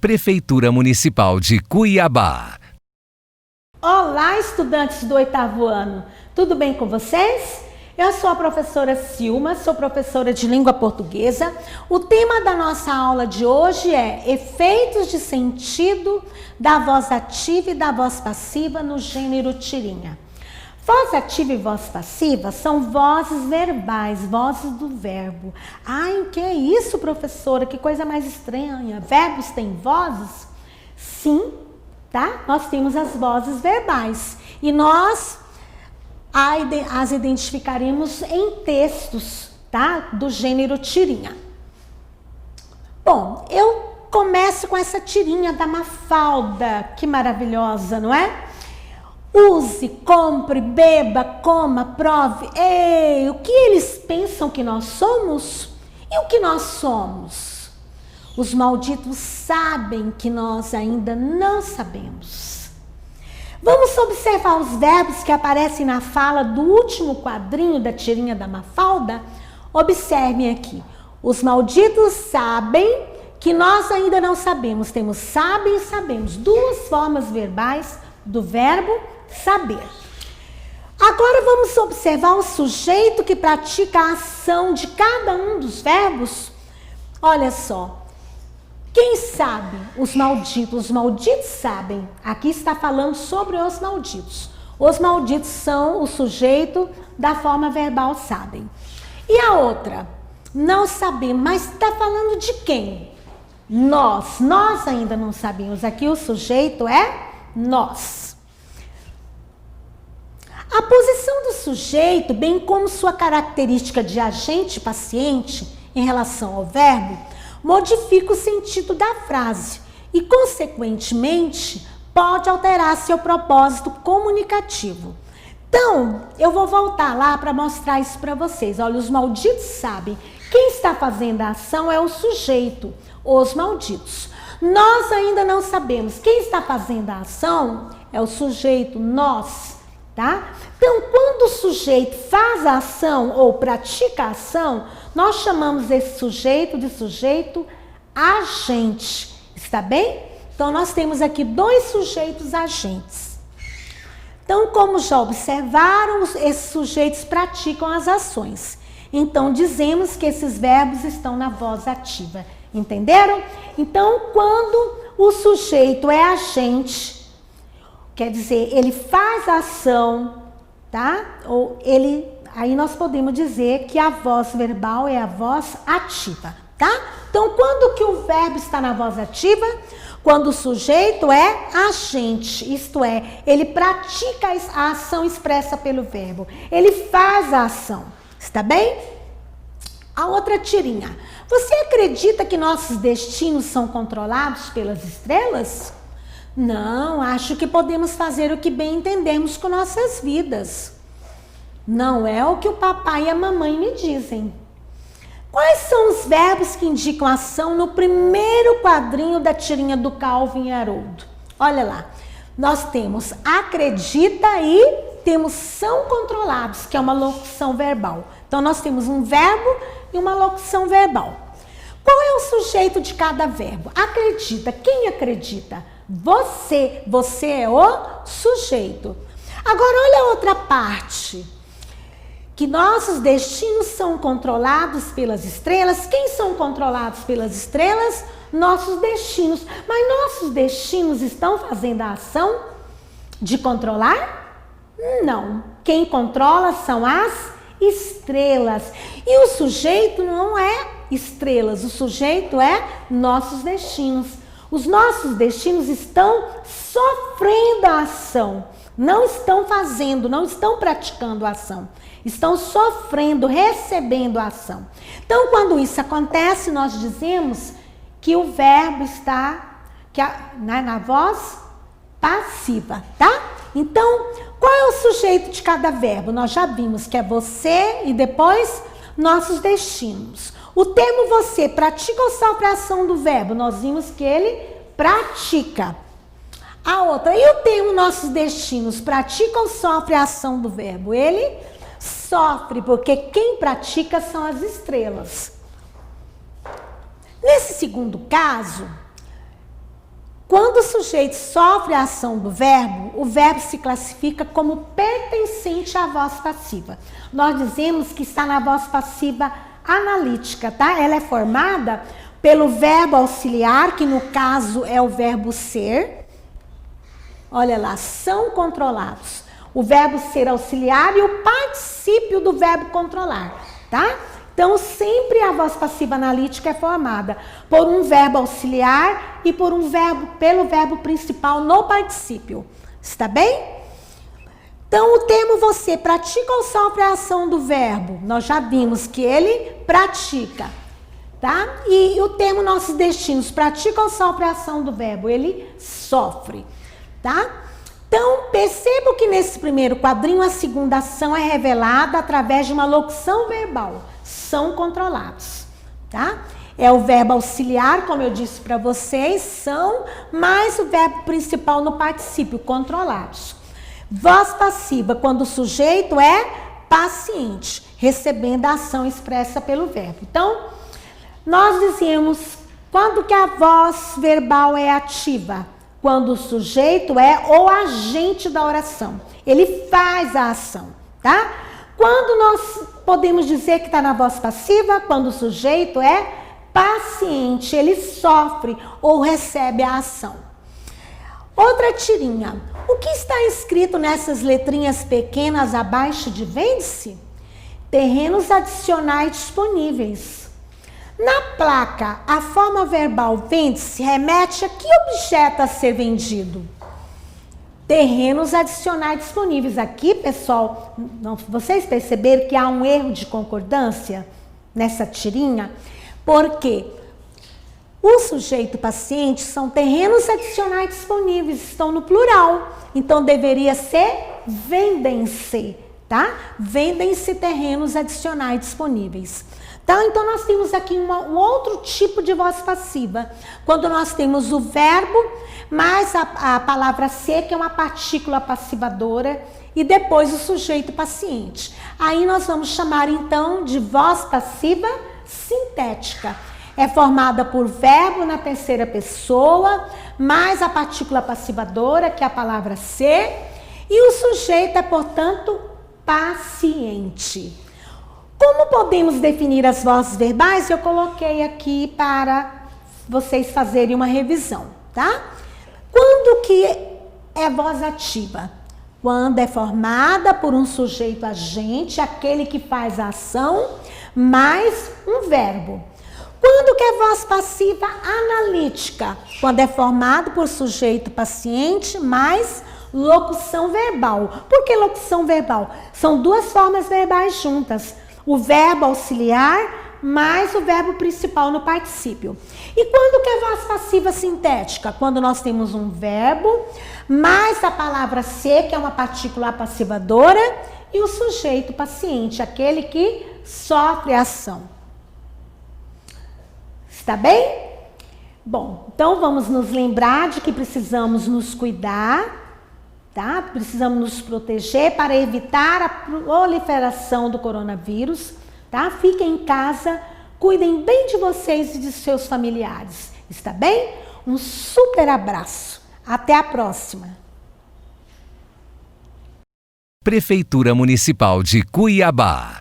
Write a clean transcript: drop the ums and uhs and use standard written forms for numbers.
Prefeitura Municipal de Cuiabá. Olá, estudantes do 8º ano. Tudo bem com vocês? Eu sou a professora Silma, sou professora de língua portuguesa. O tema da nossa aula de hoje é efeitos de sentido da voz ativa e da voz passiva no gênero tirinha. Voz ativa e voz passiva são vozes verbais, vozes do verbo. Ai, o que é isso, professora? Que coisa mais estranha. Verbos têm vozes? Sim, tá? Nós temos as vozes verbais e nós as identificaremos em textos, tá? Do gênero tirinha. Bom, eu começo com essa tirinha da Mafalda. Que maravilhosa, não é? Use, compre, beba, coma, prove. Ei, o que eles pensam que nós somos? E o que nós somos? Os malditos sabem que nós ainda não sabemos. Vamos observar os verbos que aparecem na fala do último quadrinho da tirinha da Mafalda? Observem aqui. Os malditos sabem que nós ainda não sabemos. Temos sabem e sabemos. Duas formas verbais do verbo saber. Agora vamos observar o sujeito que pratica a ação de cada um dos verbos. Olha só. Quem sabe? Os malditos. Os malditos sabem. Aqui está falando sobre os malditos. Os malditos são o sujeito da forma verbal sabem. E a outra? Não sabemos, mas está falando de quem? Nós. Nós ainda não sabemos. Aqui o sujeito é nós. A posição do sujeito, bem como sua característica de agente paciente em relação ao verbo, modifica o sentido da frase e, consequentemente, pode alterar seu propósito comunicativo. Então, eu vou voltar lá para mostrar isso para vocês. Olha, os malditos sabem. Quem está fazendo a ação é o sujeito, os malditos. Nós ainda não sabemos. Quem está fazendo a ação é o sujeito, nós. Tá? Então, quando o sujeito faz a ação ou pratica a ação, nós chamamos esse sujeito de sujeito agente. Está bem? Então, nós temos aqui dois sujeitos agentes. Então, como já observaram, esses sujeitos praticam as ações. Então, dizemos que esses verbos estão na voz ativa. Entenderam? Então, quando o sujeito é agente, quer dizer, ele faz a ação, tá? Ou ele, aí nós podemos dizer que a voz verbal é a voz ativa, tá? Então, quando que o verbo está na voz ativa? Quando o sujeito é agente, isto é, ele pratica a ação expressa pelo verbo. Ele faz a ação, está bem? A outra tirinha. Você acredita que nossos destinos são controlados pelas estrelas? Não, acho que podemos fazer o que bem entendemos com nossas vidas. Não é o que o papai e a mamãe me dizem. Quais são os verbos que indicam ação no primeiro quadrinho da tirinha do Calvin e Haroldo? Olha lá, nós temos acredita e temos são controlados, que é uma locução verbal. Então, nós temos um verbo e uma locução verbal. Qual é o sujeito de cada verbo? Acredita. Quem acredita? Você. Você é o sujeito. Agora, olha a outra parte. Que nossos destinos são controlados pelas estrelas. Quem são controlados pelas estrelas? Nossos destinos. Mas nossos destinos estão fazendo a ação de controlar? Não. Quem controla são as estrelas. E o sujeito não é estrelas. O sujeito é nossos destinos. Os nossos destinos estão sofrendo a ação, não estão fazendo, não estão praticando a ação, estão sofrendo, recebendo a ação. Então, quando isso acontece, nós dizemos que o verbo está na voz passiva, tá? Então, qual é o sujeito de cada verbo? Nós já vimos que é você e depois nossos destinos. O termo você pratica ou sofre a ação do verbo? Nós vimos que ele pratica. A outra, e o termo nossos destinos pratica ou sofre a ação do verbo? Ele sofre, porque quem pratica são as estrelas. Nesse segundo caso, Quando o sujeito sofre a ação do verbo, o verbo se classifica como pertencente à voz passiva. Nós dizemos que está na voz passiva analítica, tá? Ela é formada pelo verbo auxiliar, que no caso é o verbo ser. Olha lá, são controlados. O verbo ser auxiliar e o particípio do verbo controlar, tá? Então, sempre a voz passiva analítica é formada por um verbo auxiliar e pelo verbo principal no particípio. Está bem? Então, o termo você pratica ou sofre a ação do verbo? Nós já vimos que ele pratica, tá? E o termo nossos destinos, pratica ou sofre a ação do verbo? Ele sofre, tá? Então, percebo que nesse primeiro quadrinho a segunda ação é revelada através de uma locução verbal. São controlados, tá? É o verbo auxiliar, como eu disse para vocês, são, mais o verbo principal no particípio, controlados. Voz passiva, quando o sujeito é paciente, recebendo a ação expressa pelo verbo. Então, nós dizemos, quando que a voz verbal é ativa? Quando o sujeito é o agente da oração. Ele faz a ação, tá? Quando nós podemos dizer que está na voz passiva? Quando o sujeito é paciente, ele sofre ou recebe a ação. Outra tirinha. O que está escrito nessas letrinhas pequenas abaixo de vende-se? Terrenos adicionais disponíveis. Na placa, a forma verbal vende-se remete a que objeto a ser vendido? Terrenos adicionais disponíveis. Aqui, pessoal, vocês perceberam que há um erro de concordância nessa tirinha? Porque o sujeito paciente são terrenos adicionais disponíveis, estão no plural. Então, deveria ser vendem-se, tá? Vendem-se terrenos adicionais disponíveis. Tá? Então, nós temos aqui um outro tipo de voz passiva. Quando nós temos o verbo, mais a palavra ser, que é uma partícula passivadora, e depois o sujeito paciente. Aí nós vamos chamar, então, de voz passiva sintética. É formada por verbo na terceira pessoa, mais a partícula passivadora, que é a palavra ser, e o sujeito é, portanto, paciente. Como podemos definir as vozes verbais? Eu coloquei aqui para vocês fazerem uma revisão, tá? Quando que é voz ativa? Quando é formada por um sujeito agente, aquele que faz a ação, mais um verbo. Quando que é voz passiva analítica? Quando é formado por sujeito paciente, mais locução verbal. Por que locução verbal? São duas formas verbais juntas. O verbo auxiliar mais o verbo principal no particípio. E quando que é voz passiva sintética? Quando nós temos um verbo mais a palavra ser, que é uma partícula passivadora, e o sujeito paciente, aquele que sofre a ação. Está bem? Bom, então vamos nos lembrar de que precisamos nos cuidar, tá? Precisamos nos proteger para evitar a proliferação do coronavírus, tá? Fiquem em casa, cuidem bem de vocês e de seus familiares, está bem? Um super abraço. Até a próxima. Prefeitura Municipal de Cuiabá.